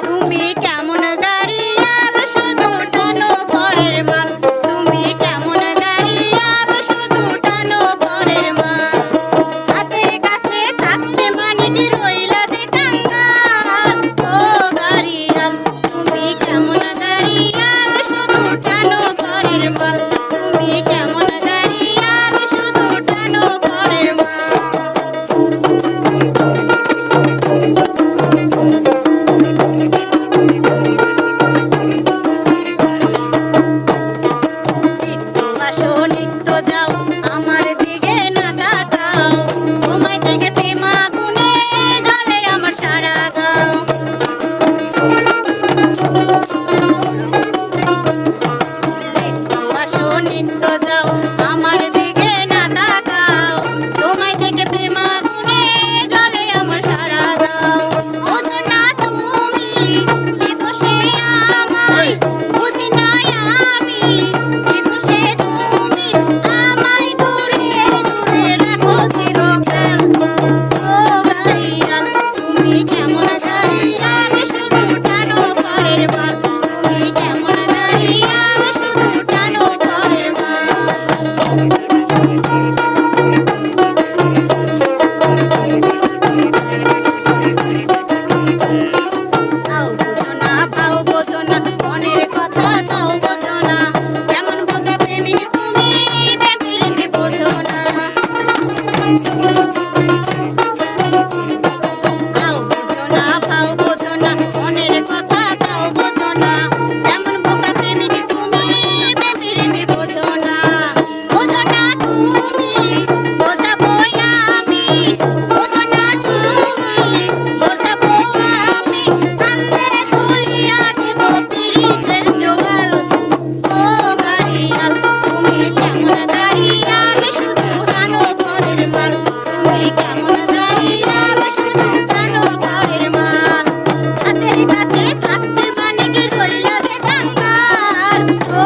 তুমি কেমন গাড়িয়াল শুধু টানো পরের মাল, তুমি কেমন গাড়িয়াল শুধু টানো পরের মাল। হাতের কাছে থাকতে মানে কি রইলা যে কাঙ্গাল, ও গাড়িয়াল তুমি কেমন গাড়িয়াল শুধু টানো পরের মাল, তুমি কেমন গাড়িয়াল শুধু টানো পরের মাল। আসো নিত্য যাও আমার দিকে না তাকাও, তোমায় থেকে প্রেম আগুনে জ্বলে আমার সারা গাও। নিত্য আসো নিত্য যাও আমার দিকে না তাকাও, তোমায় থেকে প্রেম আগুনে জ্বলে আমার সারা গাও। বুঝো না তুমি কি দোষে আমায়, বুঝি না আমি কি দোষে তুমি আমায় দূরে দূরে রাখো চিরকাল, ও গাড়িয়াল তুমি কেমন গাড়িয়াল শুধু টানো পরের মাল, তুমি কেমন গাড়িয়াল শুধু টানো পরের মাল। তাও বোঝো না তাও বোঝো না মনের কথা তাও বোঝো না, কেমন বোকা প্রেমিক তুমি প্রেমের বোঝো না। তাও বোঝো না তাও বোঝো না মনের কথা তাও বোঝো না, কেমন বোকা প্রেমিক তুমি প্রেমের বোঝো না। বোঝো না তুমি বোঝাবো আমি, বোঝো না তুমি বোঝাবো আমি, কান্দে তুলিয়া দেব পিরিতের জোয়াল, ও গাড়িয়াল তুমি কেমন গাড়িয়াল শুধু টানো পরের মাল, তুমি কেমন গাড়িয়াল শুধু টানো পরের মাল। হাতের কাছে থাকতে মানে কি রইলা যে কাঙ্গাল, ও